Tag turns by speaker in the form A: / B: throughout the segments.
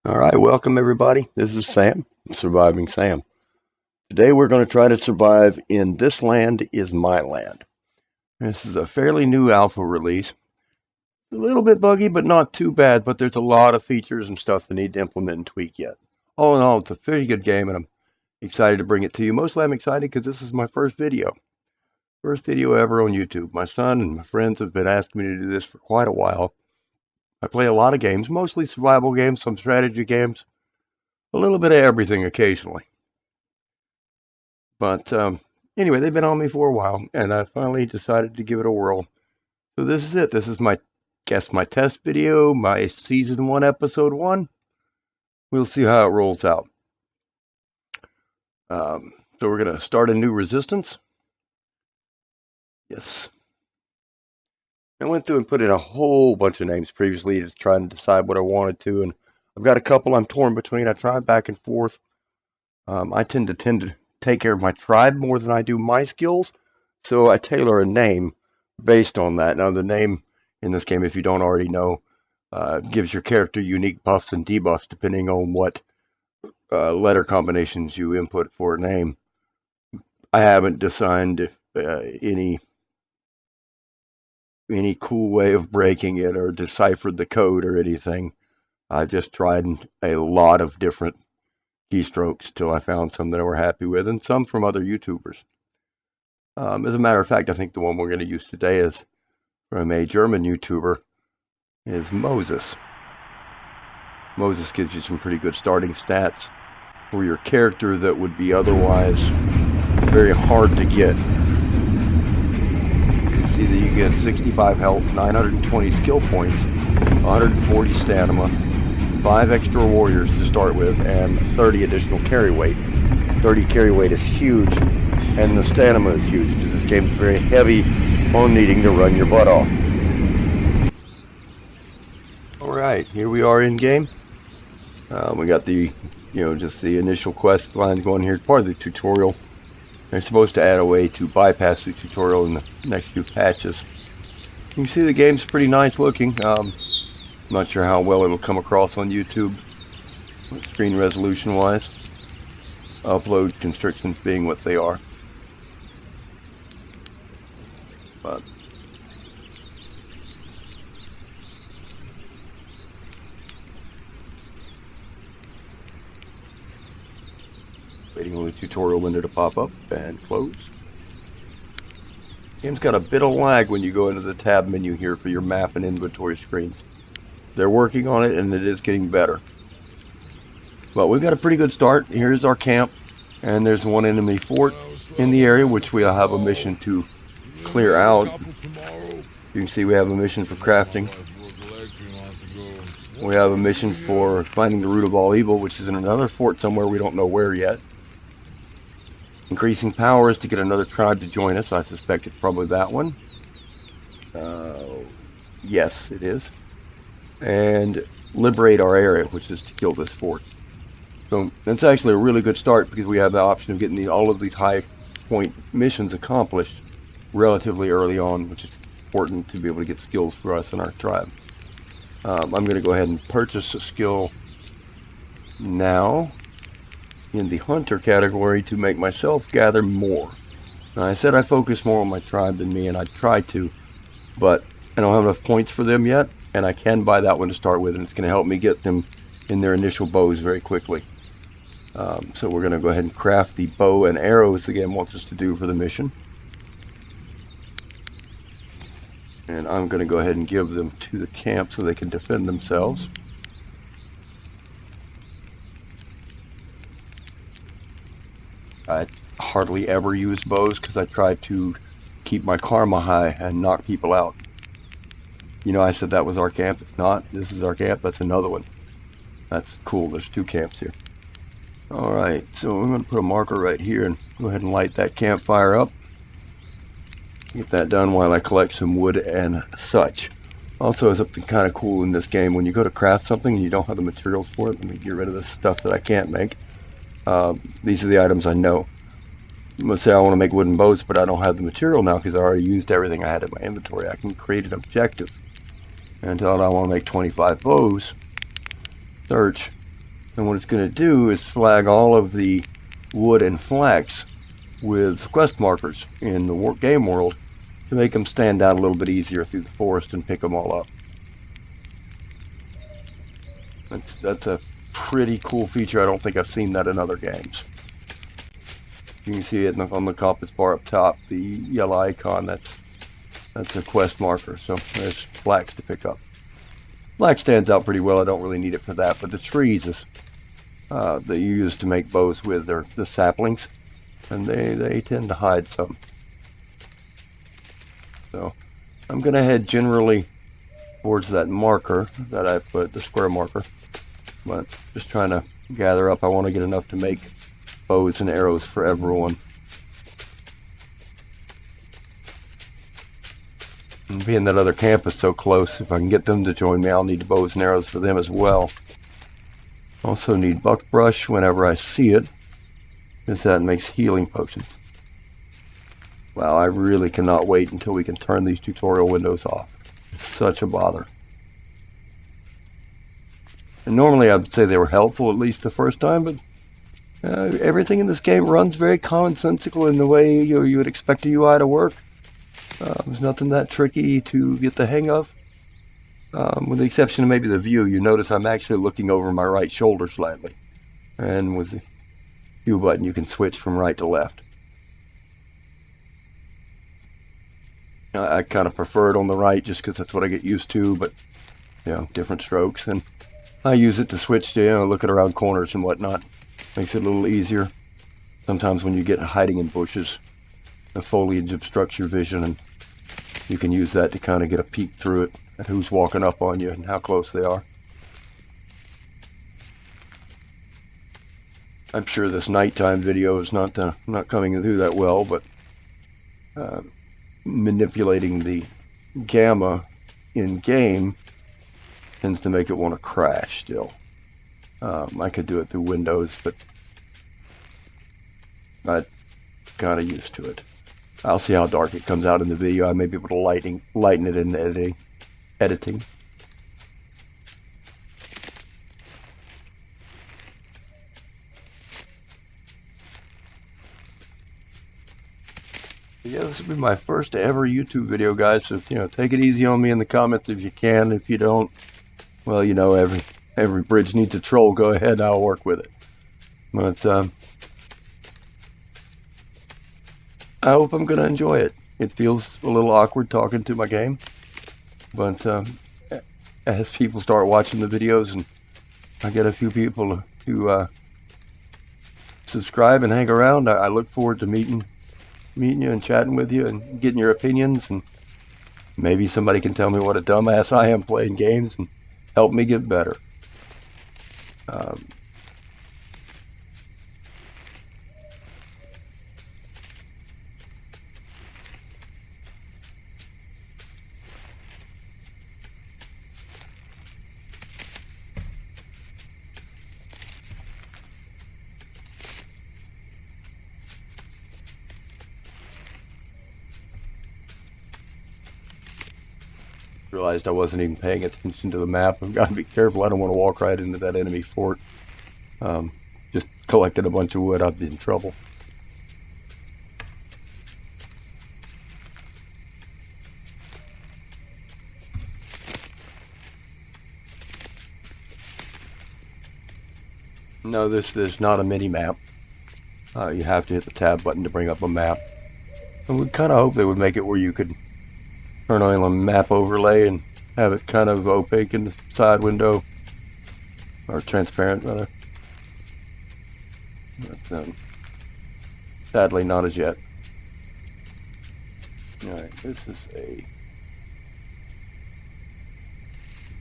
A: All right, welcome everybody. This is Sam, Surviving Sam. Today we're going to try to survive in This Land Is My Land. This is a fairly new alpha release. A little bit buggy, but not too bad, but there's a lot of features and stuff that need to implement and tweak yet. All in all, it's a pretty good game, and I'm excited to bring it to you. Mostly I'm excited because this is my first video. First video ever on YouTube. My son and my friends have been asking me to do this for quite a while. I play a lot of games, mostly survival games, some strategy games, a little bit of everything occasionally. But anyway, they've been on me for a while, and I finally decided to give it a whirl. So this is it. This is my test video, my season 1, episode 1. We'll see how it rolls out. So we're gonna start a new resistance. Yes. I went through and put in a whole bunch of names previously, just trying to decide what I wanted to, and I've got a couple I'm torn between. I try back and forth. I tend to take care of my tribe more than I do my skills, so I tailor a name based on that. Now, the name in this game, if you don't already know, gives your character unique buffs and debuffs depending on what letter combinations you input for a name. I haven't designed any cool way of breaking it or deciphered the code or anything. I just tried a lot of different keystrokes till I found some that I were happy with, and some from other YouTubers. As a matter of fact, I think the one we're going to use today is from a German YouTuber, is Moses. Moses gives you some pretty good starting stats for your character that would be otherwise very hard to get. You can see that you get 65 health, 920 skill points, 140 stamina, 5 extra warriors to start with, and 30 additional carry weight. 30 carry weight is huge, and the stamina is huge because this game is very heavy on needing to run your butt off. Alright, here we are in game. We got the, just the initial quest lines going here. It's part of the tutorial. They're supposed to add a way to bypass the tutorial in the next few patches. You can see the game's pretty nice looking. I'm not sure how well it'll come across on YouTube, screen resolution wise. Upload constrictions being what they are. But waiting on the tutorial window to pop up and close. Game's got a bit of lag when you go into the tab menu here for your map and inventory screens. They're working on it, and it is getting better. But we've got a pretty good start. Here's our camp, and there's one enemy fort in the area, which we'll have a mission to clear out. You can see we have a mission for crafting. We have a mission for finding the root of all evil, which is in another fort somewhere, we don't know where yet. Increasing power is to get another tribe to join us. I suspect it's probably that one. Yes, it is. And liberate our area, which is to kill this fort. So that's actually a really good start because we have the option of getting all of these high point missions accomplished relatively early on, which is important to be able to get skills for us and our tribe. I'm going to go ahead and purchase a skill now in the hunter category to make myself gather more. Now, I said I focus more on my tribe than me, and I try to, but I don't have enough points for them yet, and I can buy that one to start with, and it's going to help me get them in their initial bows very quickly. So we're going to go ahead and craft the bow and arrows the game wants us to do for the mission. And I'm going to go ahead and give them to the camp so they can defend themselves. I hardly ever use bows because I try to keep my karma high and knock people out. I said that was our camp. It's not. This is our camp. That's another one. That's cool. There's 2 camps here. Alright, so I'm going to put a marker right here and go ahead and light that campfire up. Get that done while I collect some wood and such. Also, something kind of cool in this game, when you go to craft something and you don't have the materials for it, let me get rid of the stuff that I can't make. These are the items I know. Let's say I want to make wooden boats, but I don't have the material now because I already used everything I had in my inventory. I can create an objective and tell it I want to make 25 bows. Search, And what it's going to do is flag all of the wood and flax with quest markers in the game world to make them stand out a little bit easier through the forest and pick them all up. That's a pretty cool feature. I don't think I've seen that in other games. You can see it on the compass bar up top, the yellow icon. That's a quest marker. So there's flax to pick up. Flax stands out pretty well. I don't really need it for that, but the trees is that you use to make bows with are the saplings, and they tend to hide some. So I'm going to head generally towards that marker that I put, the square marker, but just trying to gather up. I want to get enough to make bows and arrows for everyone. And being that other camp is so close, if I can get them to join me, I'll need bows and arrows for them as well. Also need buckbrush whenever I see it, because that makes healing potions. Wow, I really cannot wait until we can turn these tutorial windows off. It's such a bother. And normally I would say they were helpful at least the first time, but everything in this game runs very commonsensical in the way you would expect a UI to work. There's nothing that tricky to get the hang of. With the exception of maybe the view, you notice I'm actually looking over my right shoulder slightly. And with the view button, you can switch from right to left. I kind of prefer it on the right just because that's what I get used to, but, different strokes. And I use it to switch to, looking around corners and whatnot. Makes it a little easier. Sometimes when you get hiding in bushes, the foliage obstructs your vision, and you can use that to kind of get a peek through it at who's walking up on you and how close they are. I'm sure this nighttime video is not coming through that well, but manipulating the gamma in game tends to make it want to crash still. I could do it through Windows, but I got used to it. I'll see how dark it comes out in the video. I may be able to lighten it in the editing. Yeah, this will be my first ever YouTube video, guys. So take it easy on me in the comments if you can. If you don't, well, every bridge needs a troll. Go ahead, I'll work with it. But I hope I'm going to enjoy it. It feels a little awkward talking to my game, but as people start watching the videos and I get a few people to subscribe and hang around, I look forward to meeting you and chatting with you and getting your opinions, and maybe somebody can tell me what a dumbass I am playing games and help me get better. Realized I wasn't even paying attention to the map. I've got to be careful. I don't want to walk right into that enemy fort. Just collected a bunch of wood, I'd be in trouble. No, this is not a mini map. You have to hit the tab button to bring up a map. And we kind of hope they would make it where you could turn on a map overlay and have it kind of opaque in the side window, or transparent rather. But sadly not as yet. Alright, this is a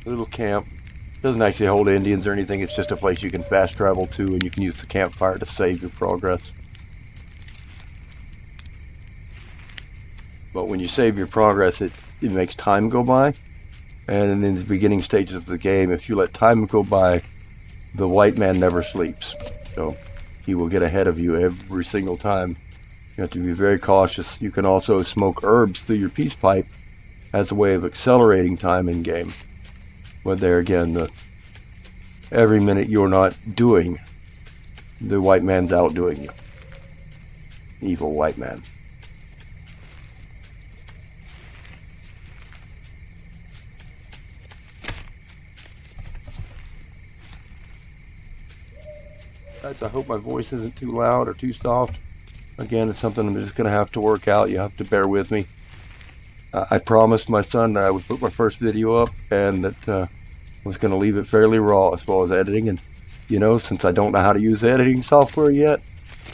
A: little camp. Doesn't actually hold Indians or anything, it's just a place you can fast travel to, and you can use the campfire to save your progress. But when you save your progress, it makes time go by. And in the beginning stages of the game, if you let time go by, the white man never sleeps. So he will get ahead of you every single time. You have to be very cautious. You can also smoke herbs through your peace pipe as a way of accelerating time in game. But there again, every minute you're not doing, the white man's outdoing you. Evil white man. Guys, I hope my voice isn't too loud or too soft. Again, it's something I'm just going to have to work out. You have to bear with me. I promised my son that I would put my first video up and that I was going to leave it fairly raw as far as editing. And, you know, since I don't know how to use editing software yet,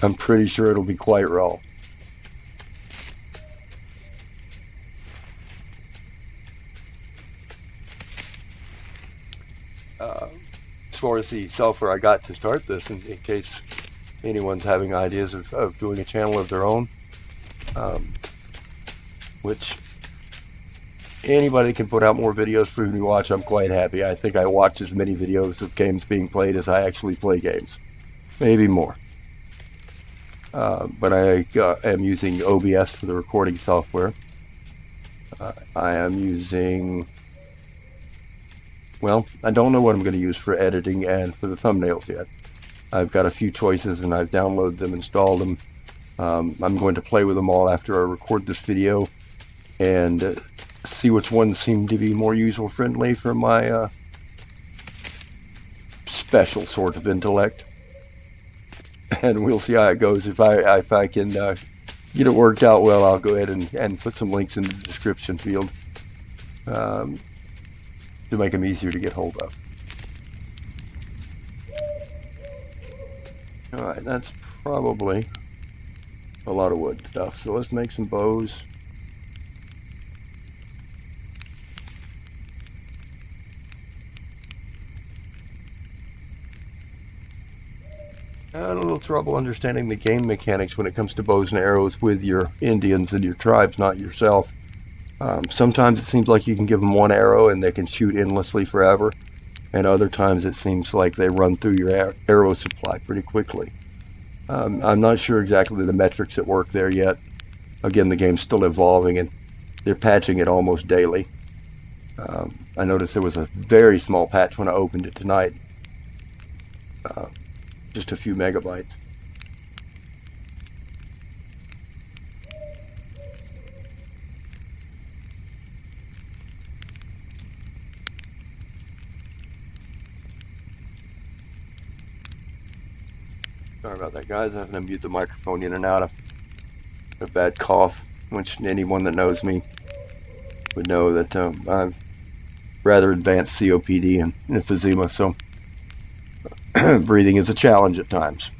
A: I'm pretty sure it'll be quite raw. As far as the software I got to start this, in case anyone's having ideas of doing a channel of their own, which anybody can put out more videos for me to watch, I'm quite happy. I think I watch as many videos of games being played as I actually play games, maybe more. But I am using OBS for the recording software. I am using, well, I don't know what I'm going to use for editing and for the thumbnails yet. I've got a few choices and I've downloaded them, installed them. I'm going to play with them all after I record this video and see which ones seem to be more user friendly for my special sort of intellect. And we'll see how it goes. If I can get it worked out well, I'll go ahead and put some links in the description field to make them easier to get hold of. Alright, that's probably a lot of wood stuff. So let's make some bows. I had a little trouble understanding the game mechanics when it comes to bows and arrows with your Indians and your tribes, not yourself. Sometimes it seems like you can give them one arrow and they can shoot endlessly forever, and other times it seems like they run through your arrow supply pretty quickly. I'm not sure exactly the metrics at work there yet. Again, the game's still evolving and they're patching it almost daily. I noticed there was a very small patch when I opened it tonight. Just a few megabytes. Sorry about that, guys. I have to mute the microphone in and out. A bad cough, which anyone that knows me would know that I've rather advanced COPD and emphysema, so breathing is a challenge at times.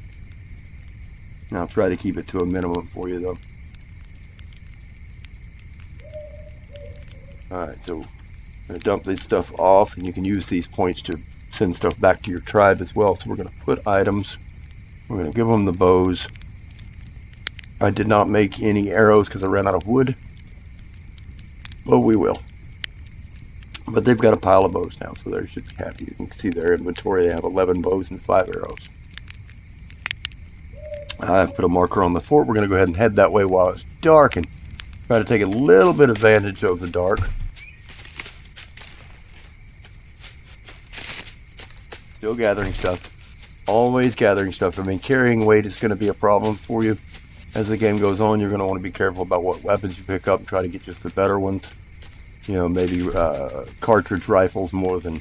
A: And I'll try to keep it to a minimum for you, though. Alright, so I'm going to dump this stuff off, and you can use these points to send stuff back to your tribe as well. So we're going to put items. We're going to give them the bows. I did not make any arrows because I ran out of wood, but we will. But they've got a pile of bows now, so they should be happy. You can see their inventory. They have 11 bows and 5 arrows. I've put a marker on the fort. We're going to go ahead and head that way while it's dark and try to take a little bit of advantage of the dark. Still gathering stuff. Always gathering stuff. I mean, carrying weight is going to be a problem for you. As the game goes on, you're going to want to be careful about what weapons you pick up and try to get just the better ones. You know, maybe cartridge rifles more than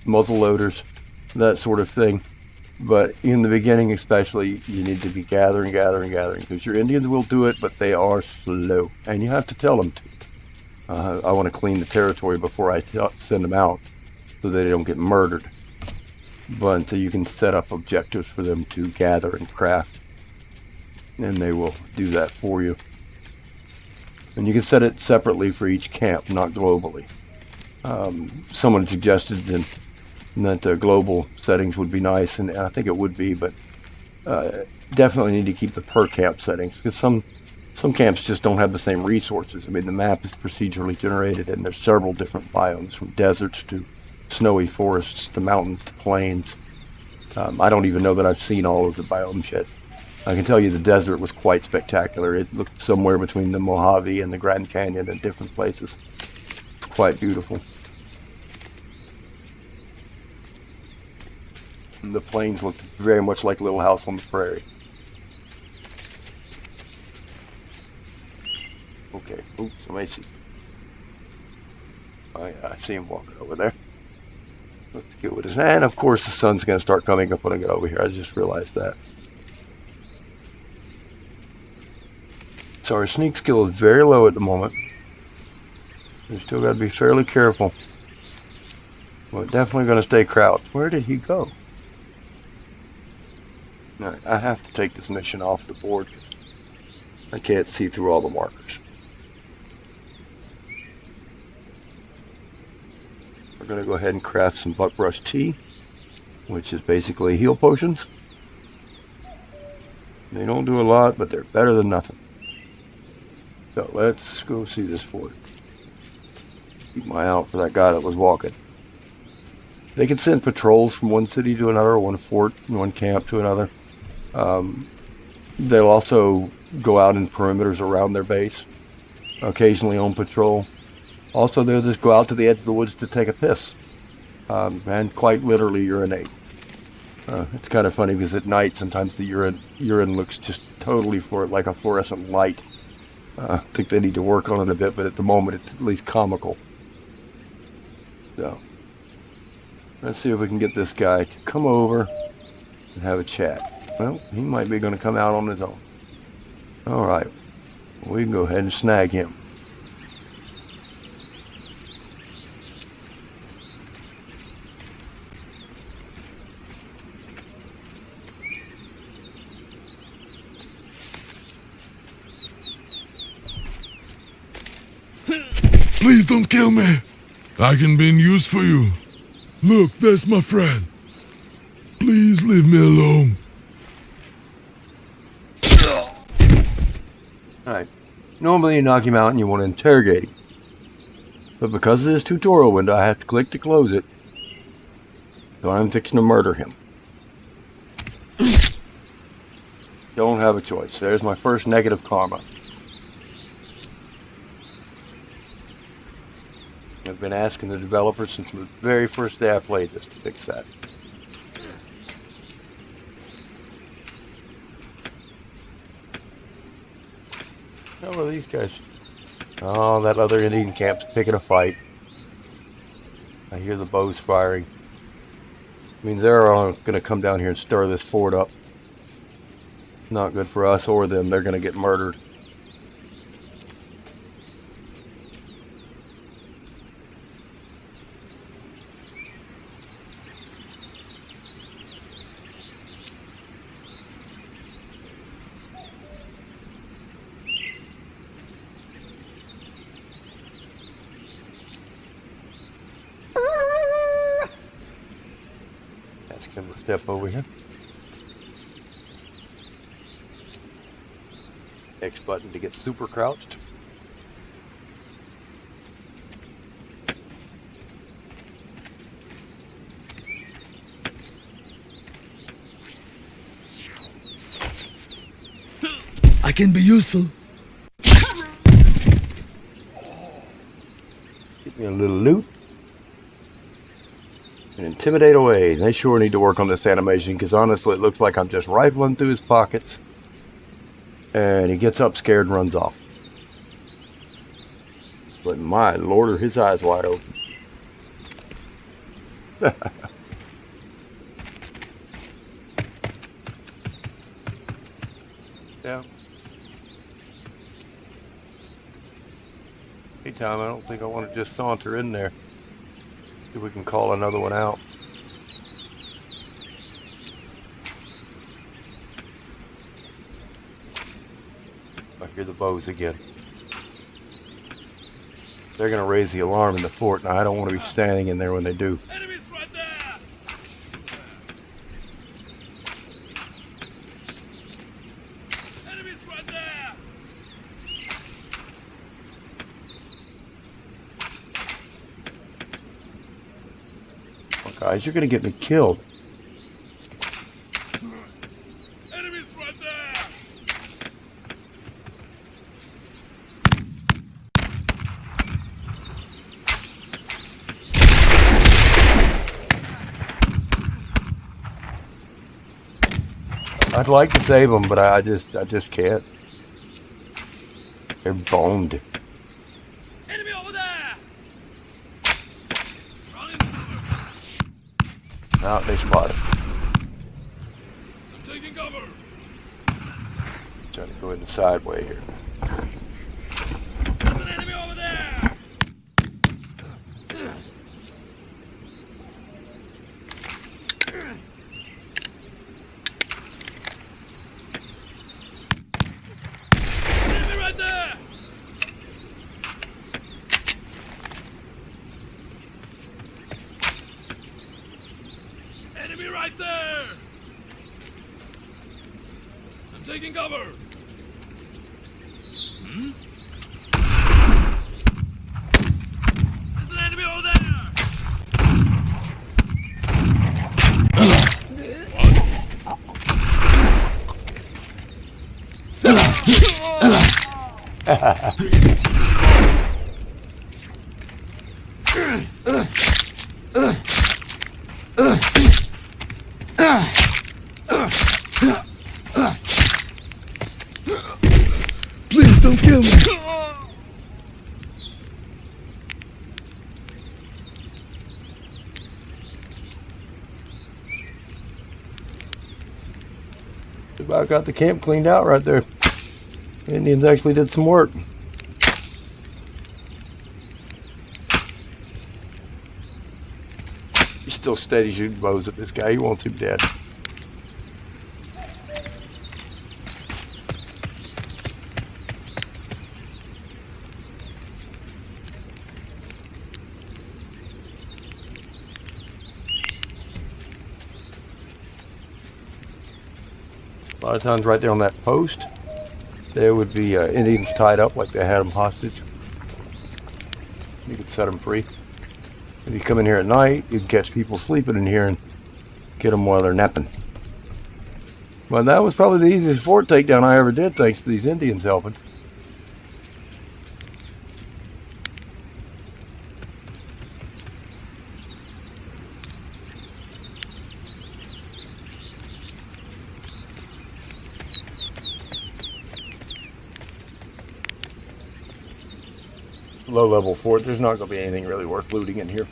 A: muzzle loaders, that sort of thing. But in the beginning especially, you need to be gathering, because your Indians will do it, but they are slow, and you have to tell them to. I want to clean the territory before I send them out so they don't get murdered. But until you can set up objectives for them to gather and craft, and they will do that for you. And you can set it separately for each camp, not globally. Someone suggested that global settings would be nice, and I think it would be, but definitely need to keep the per camp settings, because some camps just don't have the same resources. I mean, the map is procedurally generated, and there's several different biomes, from deserts to snowy forests to mountains to plains. I don't even know that I've seen all of the biomes yet. I can tell you the desert was quite spectacular. It looked somewhere between the Mojave and the Grand Canyon in different places. Quite beautiful. And the plains looked very much like Little House on the Prairie. Okay, oops, somebody see. Oh yeah, I see him walking over there. Let's get with this. And of course the sun's going to start coming up when I get over here. I just realized that. So our sneak skill is very low at the moment. We still got to be fairly careful. We're definitely going to stay crouched. Where did he go? No, I have to take this mission off the board because I can't see through all the markers. We're going to go ahead and craft some buckbrush tea, which is basically heal potions. They don't do a lot, but they're better than nothing. So let's go see this fort. Keep my eye out for that guy that was walking. They can send patrols from one city to another, one fort, one camp to another. They'll also go out in perimeters around their base, occasionally on patrol. Also, they'll just go out to the edge of the woods to take a piss, and quite literally urinate. It's kind of funny because at night sometimes the urine looks just totally like a fluorescent light. I think they need to work on it a bit, but at the moment it's at least comical. So, let's see if we can get this guy to come over and have a chat. Well, he might be going to come out on his own. All right, we can go ahead and snag him.
B: Please don't kill me. I can be in use for you. Look, that's my friend. Please leave me alone.
A: Alright, normally you knock him out and you want to interrogate him. But because of this tutorial window, I have to click to close it. So I'm fixing to murder him. Don't have a choice. There's my first negative karma. I've been asking the developers since the very first day I played this to fix that. How are these guys? Oh, that other Indian camp's picking a fight. I hear the bows firing. Means they're going to come down here and stir this fort up. Not good for us or them. They're going to get murdered. Ask him to step over here. X button to get super crouched.
B: I can be useful.
A: Get me a little loot. And intimidate away. They sure need to work on this animation because honestly it looks like I'm just rifling through his pockets. And he gets up scared and runs off. But my lord, are his eyes wide open. Yeah. Anytime, I don't think I want to just saunter in there. See if we can call another one out. I hear the bows again. They're going to raise the alarm in the fort, and I don't want to be standing in there when they do.
C: Enemies right there! Enemies right there!
A: Oh, guys, you're going to get me killed.
C: Enemies right there!
A: I'd like to save them, but I just can't. They're boned.
C: Enemy over there! Running cover!
A: Out, they spotted.
C: I'm taking cover!
A: Trying to go in the sideway here.
C: There's an enemy over there! Enemy right there! Enemy right there! I'm taking cover! There's an enemy over there!
B: Please don't kill me.
A: About got the camp cleaned out right there. Indians actually did some work. He's still steady shooting bows at this guy. He wants him dead. A lot of times right there on that post, there would be Indians tied up like they had them hostage. You could set them free. If you come in here at night, you'd catch people sleeping in here and get them while they're napping. Well, that was probably the easiest fort takedown I ever did, thanks to these Indians helping. Low-level fort. There's not going to be anything really worth looting in here.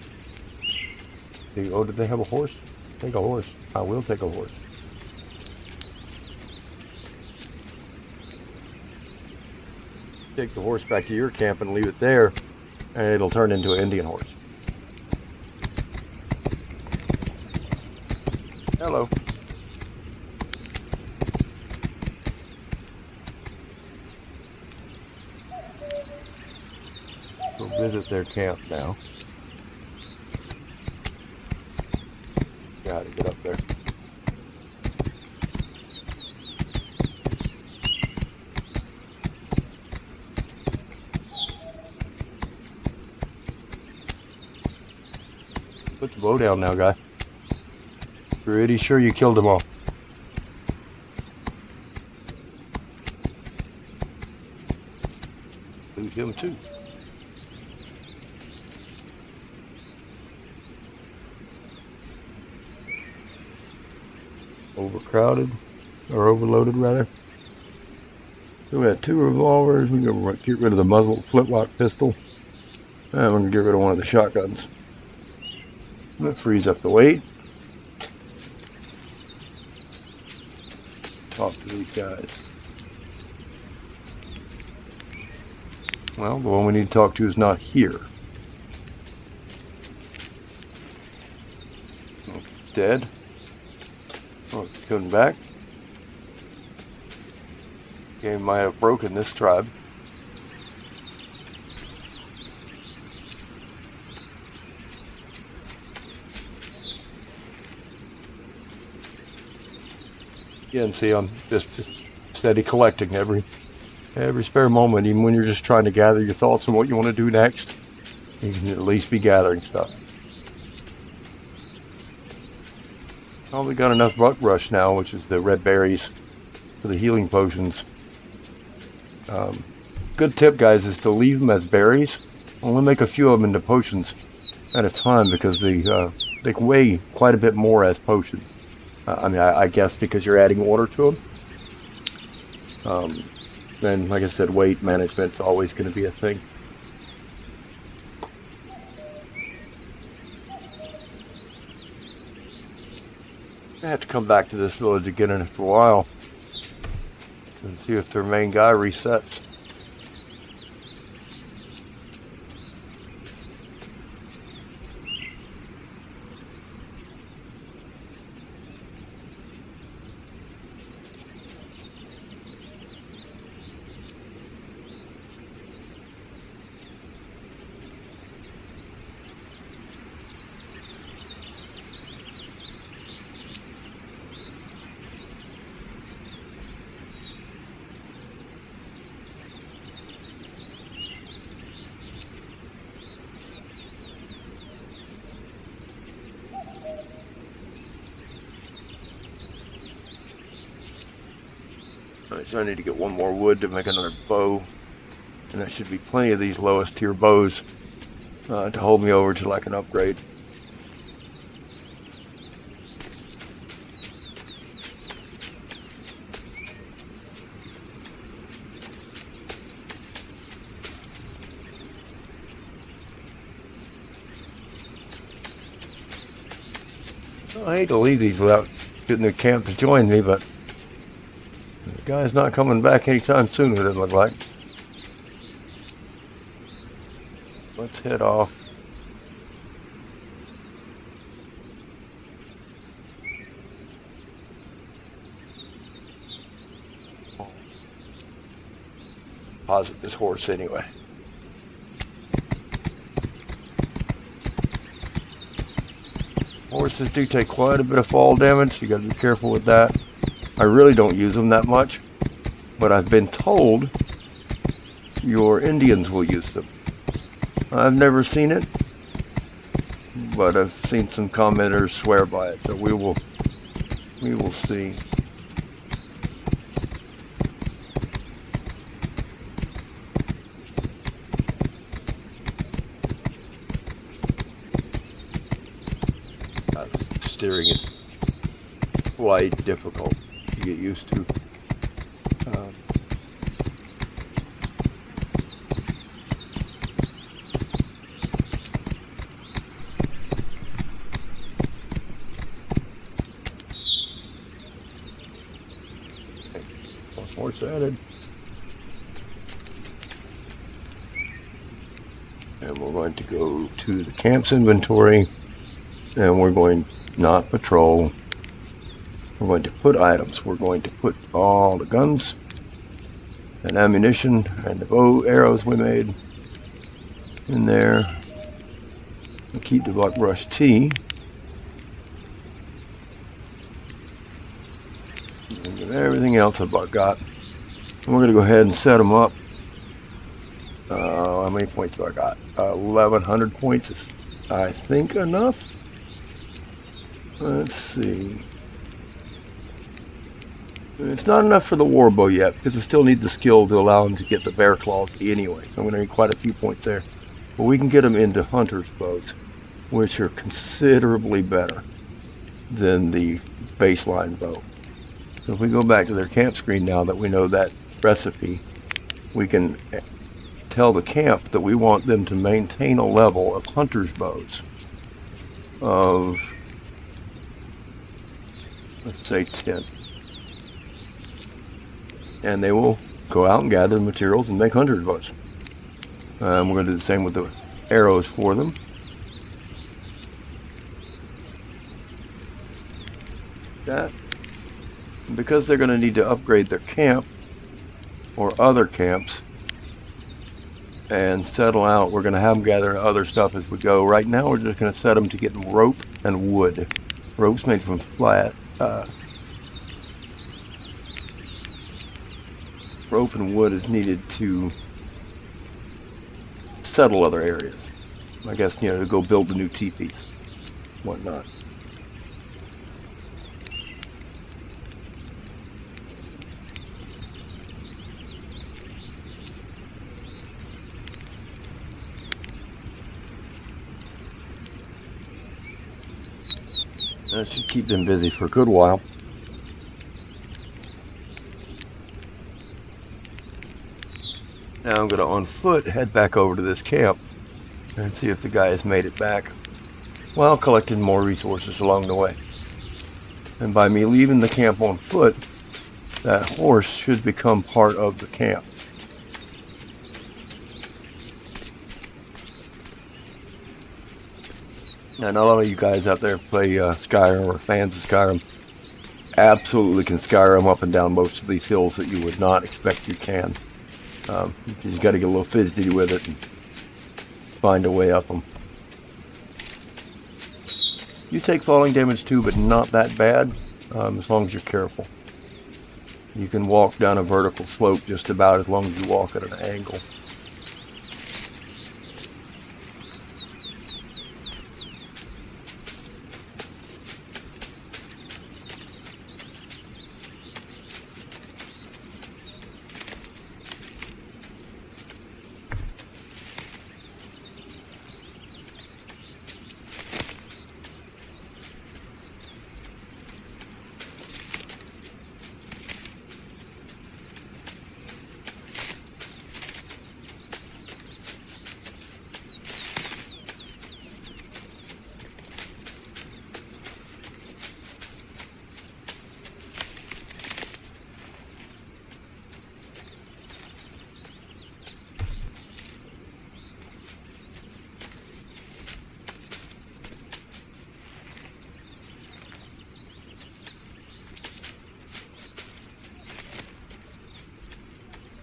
A: Oh, did they have a horse? Take a horse. I will take a horse. Take the horse back to your camp and leave it there, and it'll turn into an Indian horse. Hello. Go visit their camp now. Gotta get up there. Put the bow down now, guy. Pretty sure you killed them all. Lose him too. Overcrowded, or overloaded rather. So we got 2 revolvers. We're gonna get rid of the muzzle flintlock pistol, and we're gonna get rid of one of the shotguns. That frees up the weight. Talk to these guys. Well, the one we need to talk to is not here. Oh, dead. Oh, it's coming back. Game might have broken this tribe. Again, see, I'm just steady collecting every spare moment, even when you're just trying to gather your thoughts on what you want to do next. You can at least be gathering stuff. Probably got enough buckbrush now, which is the red berries for the healing potions. Good tip, guys, is to leave them as berries. Only make a few of them into potions at a time, because they weigh quite a bit more as potions. I guess because you're adding water to them. And like I said, weight management's always going to be a thing. I have to come back to this village again in a while and see if their main guy resets. Alright, so I need to get one more wood to make another bow, and that should be plenty of these lowest tier bows to hold me over till I can upgrade. I hate to leave these without getting the camp to join me, but the guy's not coming back anytime soon, it doesn't look like. Let's head off. Deposit this horse anyway. Horses do take quite a bit of fall damage, so you gotta be careful with that. I really don't use them that much, but I've been told your Indians will use them. I've never seen it, but I've seen some commenters swear by it, so we will see. Steering it quite difficult to get used to. One horse added. And we're going to go to the camp's inventory, and we're going not patrol. We're going to put items. We're going to put all the guns and ammunition and the bow arrows we made in there. We'll keep the buckbrush tea. And get everything else I've got. And we're going to go ahead and set them up. How many points do I got? 1,100 points is, I think, enough. Let's see. It's not enough for the warbow yet, because I still need the skill to allow him to get the bear claws anyway, so I'm going to need quite a few points there. But we can get them into hunter's bows, which are considerably better than the baseline bow. So if we go back to their camp screen now that we know that recipe, we can tell the camp that we want them to maintain a level of hunter's bows of, let's say, 10. And they will go out and gather materials and make hunter's bows. We're going to do the same with the arrows for them. That, because they're going to need to upgrade their camp or other camps and settle out, we're going to have them gather other stuff as we go. Right now we're just going to set them to get rope and wood. Rope's made from flat. Rope and wood is needed to settle other areas. I guess, to go build the new teepees, whatnot. That should keep them busy for a good while. Now I'm going to, on foot, head back over to this camp and see if the guy has made it back while collecting more resources along the way. And by me leaving the camp on foot, that horse should become part of the camp. And a lot of you guys out there play Skyrim or fans of Skyrim absolutely can Skyrim up and down most of these hills that you would not expect you can. You just got to get a little fidgety with it and find a way up them. You take falling damage too, but not that bad, as long as you're careful. You can walk down a vertical slope just about as long as you walk at an angle.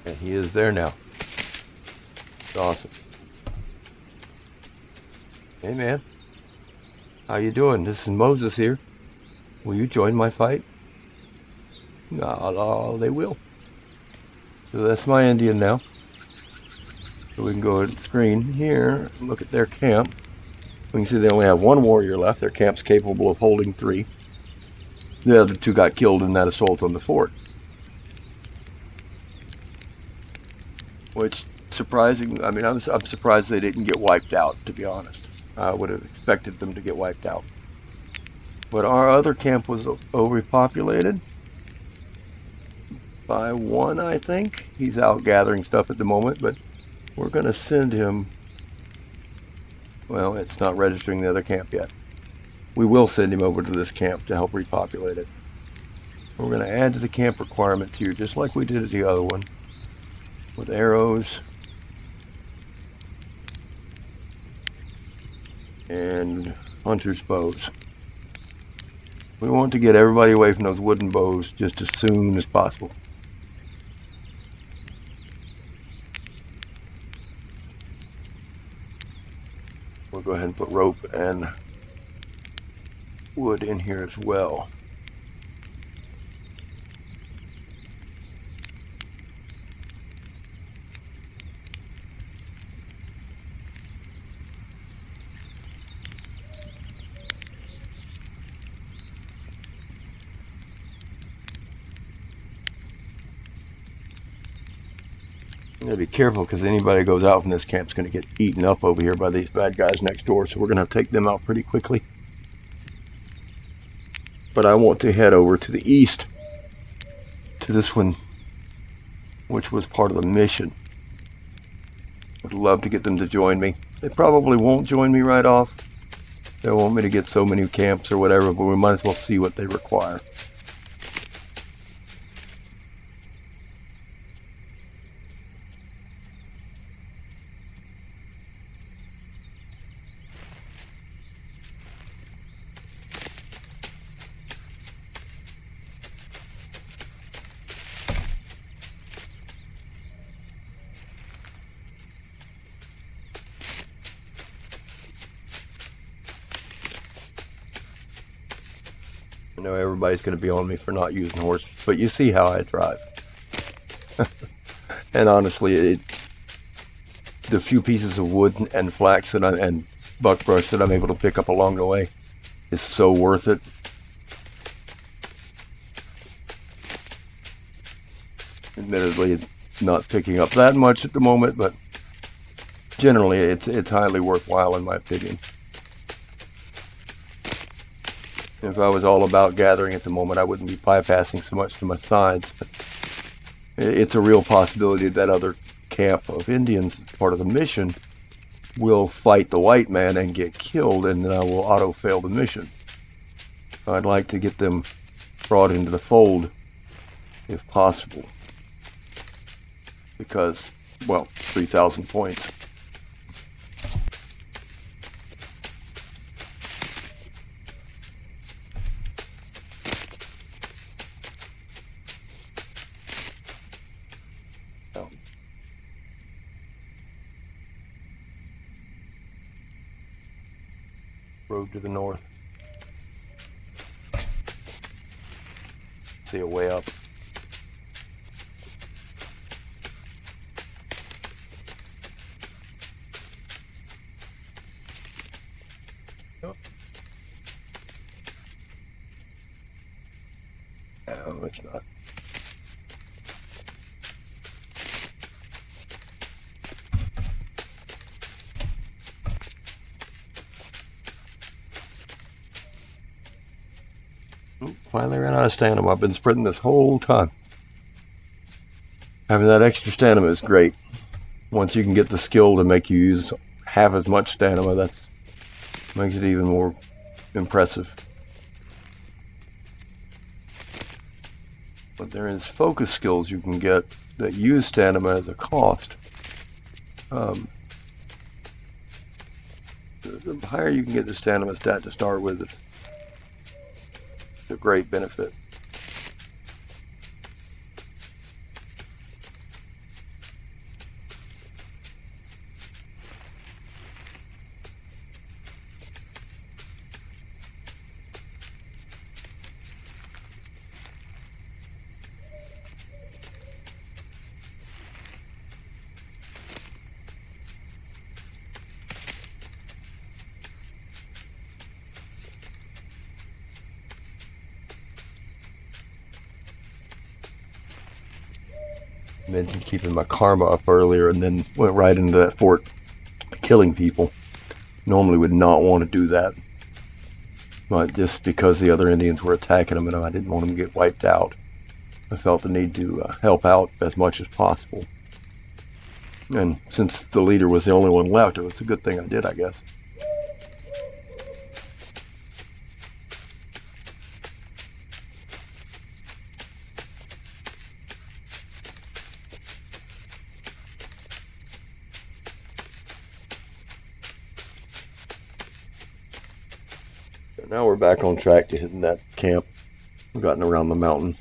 A: And he is there now. It's awesome. Hey man, how you doing? This is Moses here. Will you join my fight? No, they will. So that's my Indian now. So we can go to the screen here and look at their camp. We can see they only have one warrior left. Their camp's capable of holding 3. The other 2 got killed in that assault on the fort. Which, surprising, I mean, I'm surprised they didn't get wiped out, to be honest. I would have expected them to get wiped out. But our other camp was overpopulated by 1, I think. He's out gathering stuff at the moment, but we're going to send him. Well, it's not registering the other camp yet. We will send him over to this camp to help repopulate it. We're going to add to the camp requirements here, just like we did at the other one, with arrows and hunter's bows. We want to get everybody away from those wooden bows just as soon as possible. We'll go ahead and put rope and wood in here as well. You gotta be careful because anybody goes out from this camp is going to get eaten up over here by these bad guys next door, so we're going to take them out pretty quickly. But I want to head over to the east to this one, which was part of the mission. Would love to get them to join me. They probably won't join me right off. They want me to get so many camps or whatever, but we might as well see what they require. I know everybody's going to be on me for not using horses, but you see how I drive. And honestly, the few pieces of wood and flax and buckbrush that I'm able to pick up along the way is so worth it. Admittedly, not picking up that much at the moment, but generally it's highly worthwhile in my opinion. If I was all about gathering at the moment, I wouldn't be bypassing so much to my sides. But it's a real possibility that other camp of Indians, part of the mission, will fight the white man and get killed, and then I will auto-fail the mission. I'd like to get them brought into the fold, if possible. Because, well, 3,000 points. Road to the north. See a way up. Oh, it's not. Finally ran out of stamina. I've been sprinting this whole time. Having that extra stamina is great. Once you can get the skill to make you use half as much stamina, that makes it even more impressive. But there is focus skills you can get that use stamina as a cost. The higher you can get the stamina stat to start with, it's a great benefit. Mentioned keeping my karma up earlier and then went right into that fort killing people. Normally would not want to do that, but just because the other Indians were attacking them and I didn't want them to get wiped out, I felt the need to help out as much as possible. And since the leader was the only one left, it was a good thing I did, I guess. Now we're back on track to hitting that camp. We've gotten around the mountain.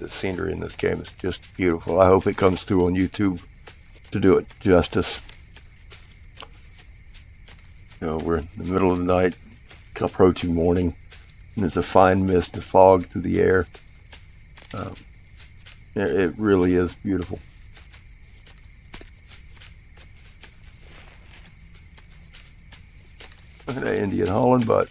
A: The scenery in this game is just beautiful. I hope it comes through on YouTube to do it justice. You know, we're in the middle of the night, approaching morning, and there's a fine mist of fog through the air. It really is beautiful. Look at that Indian hauling butt.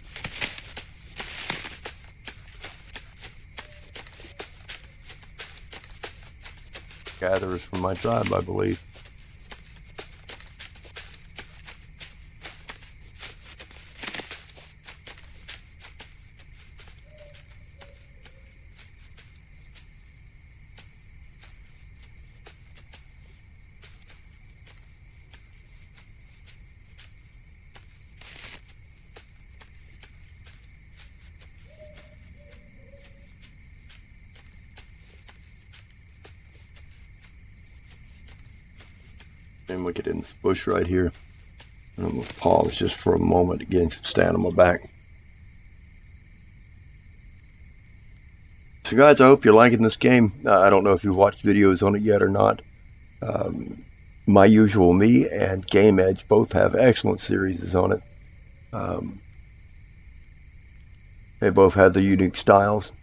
A: Gatherers from my tribe, I believe. And we get in this bush right here. And I'm going to pause just for a moment to get some stamina back. So guys, I hope you're liking this game. I don't know if you've watched videos on it yet or not. My Usual Me and Game Edge both have excellent series on it. They both have their unique styles,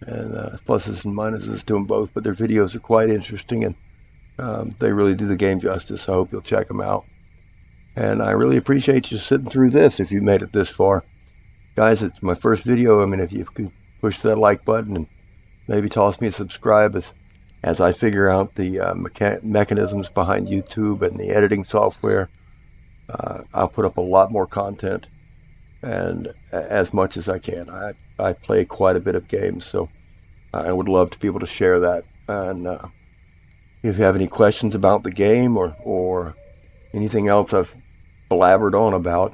A: and pluses and minuses to them both, but their videos are quite interesting, and they really do the game justice. I hope you'll check them out. And I really appreciate you sitting through this if you made it this far. Guys, it's my first video. I mean, if you could push that like button and maybe toss me a subscribe as I figure out the mechanisms behind YouTube and the editing software, I'll put up a lot more content, and as much as I can. I play quite a bit of games, so I would love to be able to share that. And if you have any questions about the game or anything else I've blabbered on about,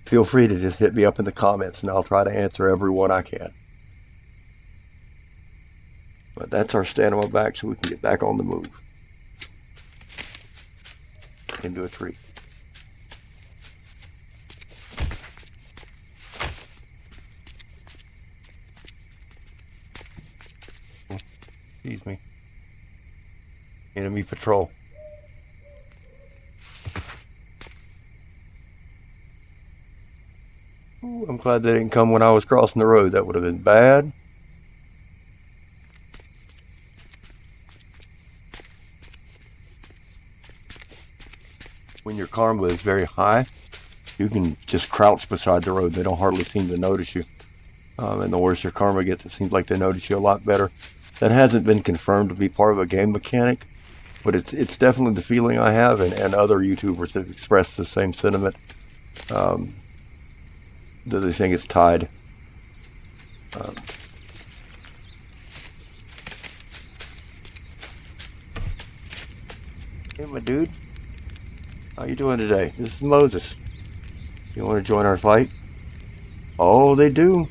A: feel free to just hit me up in the comments, and I'll try to answer every one I can. But that's our stand on my back so we can get back on the move. Into a tree. Excuse me. Enemy patrol. Ooh, I'm glad they didn't come when I was crossing the road. That would have been bad. When your karma is very high, you can just crouch beside the road. They don't hardly seem to notice you. And the worse your karma gets, it seems like they notice you a lot better. That hasn't been confirmed to be part of a game mechanic, but it's definitely the feeling I have, and other YouTubers have expressed the same sentiment. That they think it's tied. Hey, my dude. How you doing today? This is Moses. You want to join our fight? Oh, they do.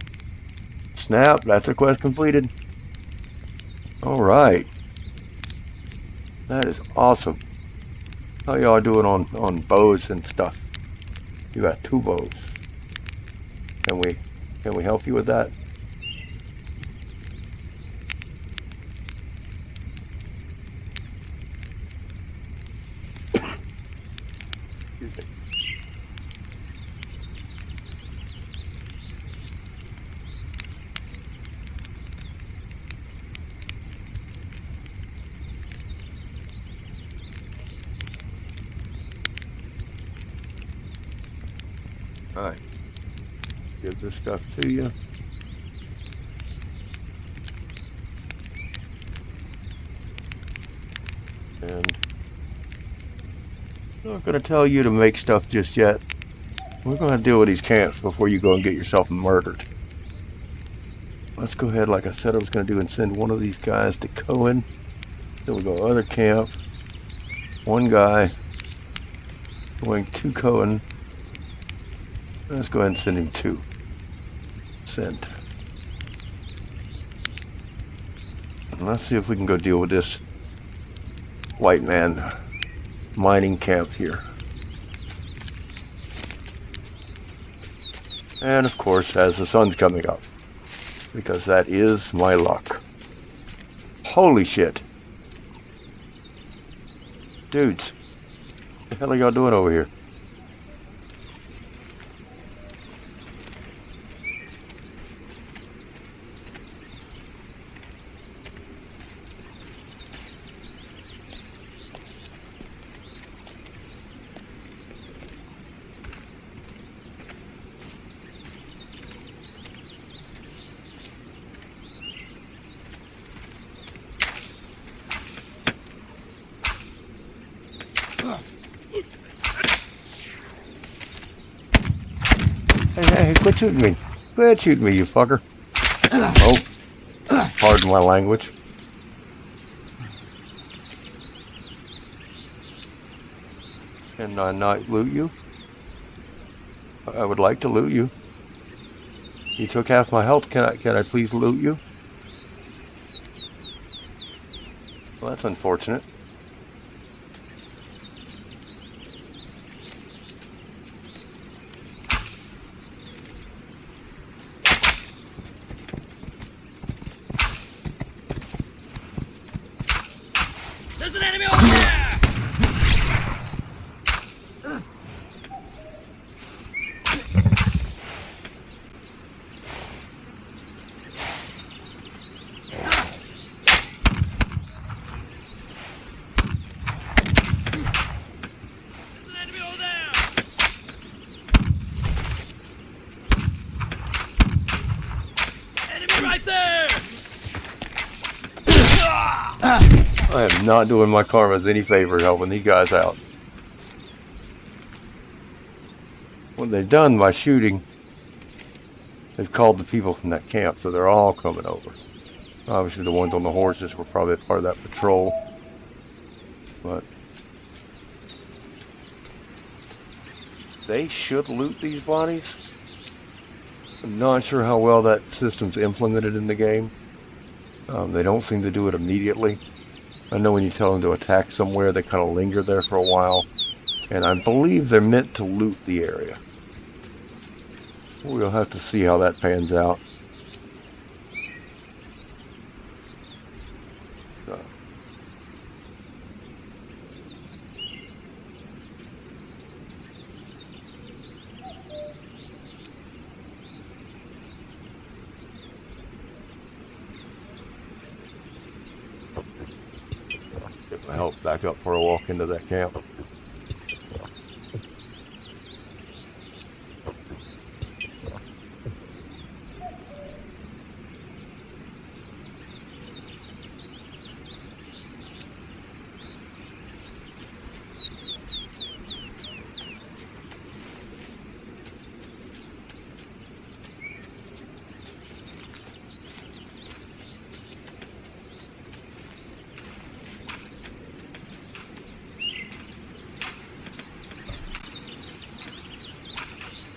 A: Snap, that's a quest completed. Alright. That is awesome. How y'all doing on bows and stuff? You got 2 bows. Can we help you with that? Excuse me. Alright. Give this stuff to you. And I'm not going to tell you to make stuff just yet. We're going to deal with these camps before you go and get yourself murdered. Let's go ahead, like I said I was going to do, and send one of these guys to Cohen. Then we go other camp. One guy going to Cohen. Let's go ahead and send him 2. Send. And let's see if we can go deal with this white man mining camp here. And of course, as the sun's coming up, because that is my luck. Holy shit. Dudes, what the hell are y'all doing over here? Hey, quit shooting me. Quit shooting me, you fucker. Oh, pardon my language. Can I not loot you? I would like to loot you. You took half my health. Can I please loot you? Well, that's unfortunate. I am not doing my karmas any favor helping these guys out. What they've done by shooting, they've called the people from that camp, so they're all coming over. Obviously, the ones on the horses were probably part of that patrol, but they should loot these bodies. I'm not sure how well that system's implemented in the game. They don't seem to do it immediately. I know when you tell them to attack somewhere, they kind of linger there for a while. And I believe they're meant to loot the area. We'll have to see how that pans out. So. Get my health back up before I walk into that camp.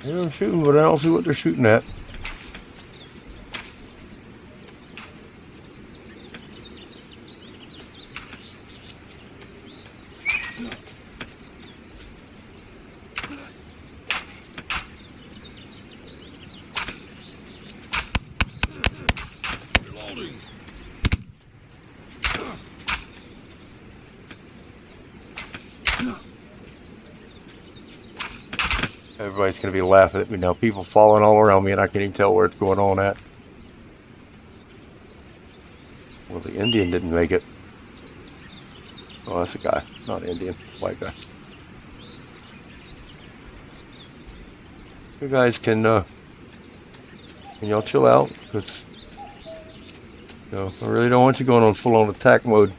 A: Yeah, I'm shooting, but I don't see what they're shooting at.
C: Reloading.
A: Everybody's going to be laughing at me now. People falling all around me, and I can't even tell where it's going on at. Well, the Indian didn't make it. Oh, that's a guy, not Indian, white guy. You guys can y'all chill out? Because, I really don't want you going on full-on attack mode.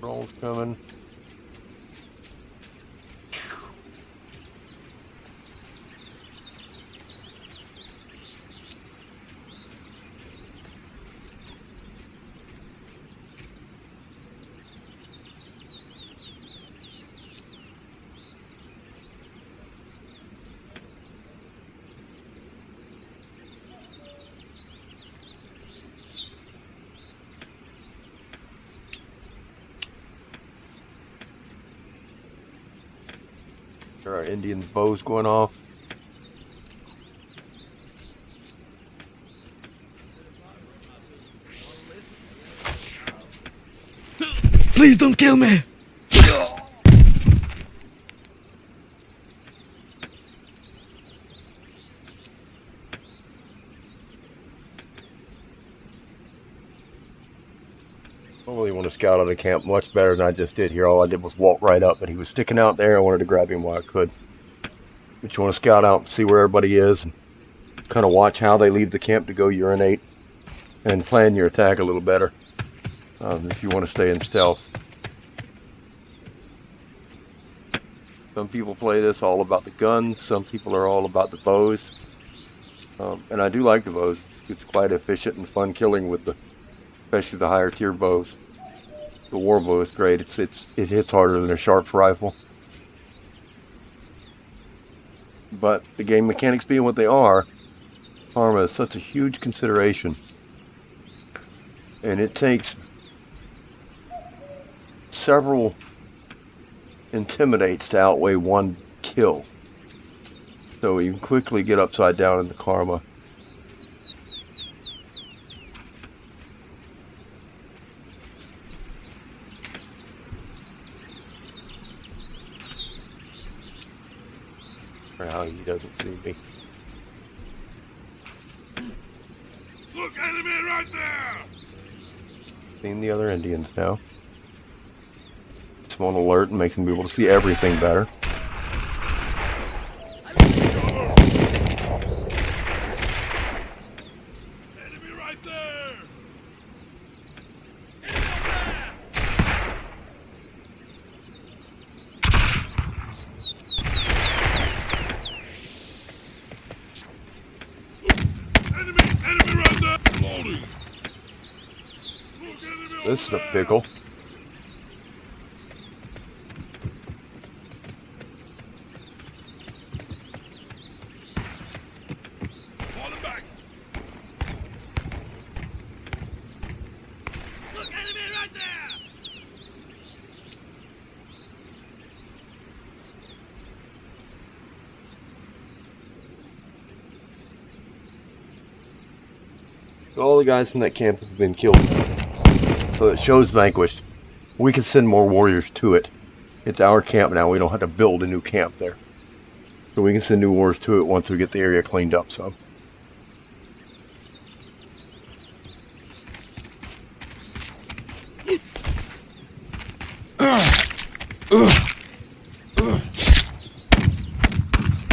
A: Patrol's coming. There are Indian bows going off.
B: Please don't kill me!
A: I don't really want to scout out the camp much better than I just did here. All I did was walk right up, but he was sticking out there. I wanted to grab him while I could. But you want to scout out and see where everybody is, and kind of watch how they leave the camp to go urinate, and plan your attack a little better if you want to stay in stealth. Some people play this all about the guns. Some people are all about the bows. And I do like the bows. It's quite efficient and fun killing with especially the higher tier bows. The war bow is great. It hits harder than a Sharps rifle. But the game mechanics being what they are, karma is such a huge consideration. And it takes several intimidates to outweigh one kill. So you can quickly get upside down in the karma. How he doesn't see me.
C: Look, enemy!
B: Enemy right there!
A: Seeing the other Indians now. It's on alert and makes them be able to see everything better.
B: Enemy right there! Enemy right there! Loading! Look, enemy over
A: This is a
B: there!
A: pickle.
B: Falling back!
C: Look, enemy right there!
A: All the guys from that camp have been killed. So it shows vanquished. We can send more warriors to it. It's our camp now. We don't have to build a new camp there. So we can send new warriors to it once we get the area cleaned up some. Ow,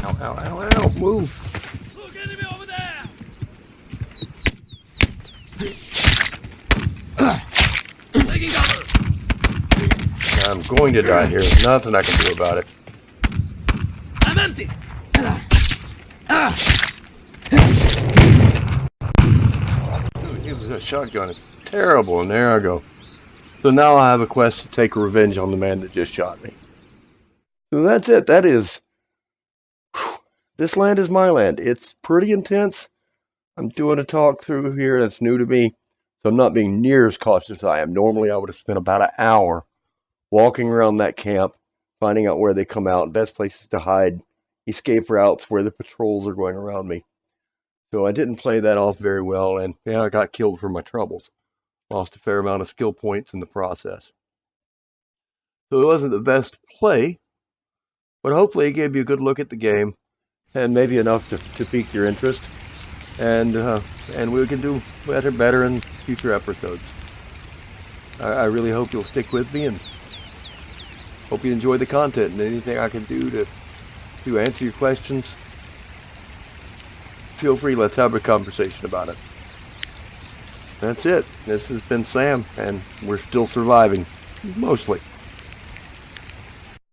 A: ow, ow, ow, move.
C: Look, enemy over there! Taking cover!
A: I'm going to die here. There's nothing I can do about it.
C: I'm empty!
A: Dude, he was a shotgun. It's terrible, and there I go. So now I have a quest to take revenge on the man that just shot me. So that's it. That is... This land is my land. It's pretty intense. I'm doing a talk through here that's new to me, so I'm not being near as cautious as I am. Normally I would have spent about an hour walking around that camp, finding out where they come out, best places to hide, escape routes where the patrols are going around me. So I didn't play that off very well, and yeah, I got killed for my troubles. Lost a fair amount of skill points in the process. So it wasn't the best play, but hopefully it gave you a good look at the game, and maybe enough to pique your interest. And we can do better in future episodes. I really hope you'll stick with me, and hope you enjoy the content, and anything I can do to answer your questions, feel free. Let's have a conversation about it. That's it. This has been Sam, and we're still surviving, mostly.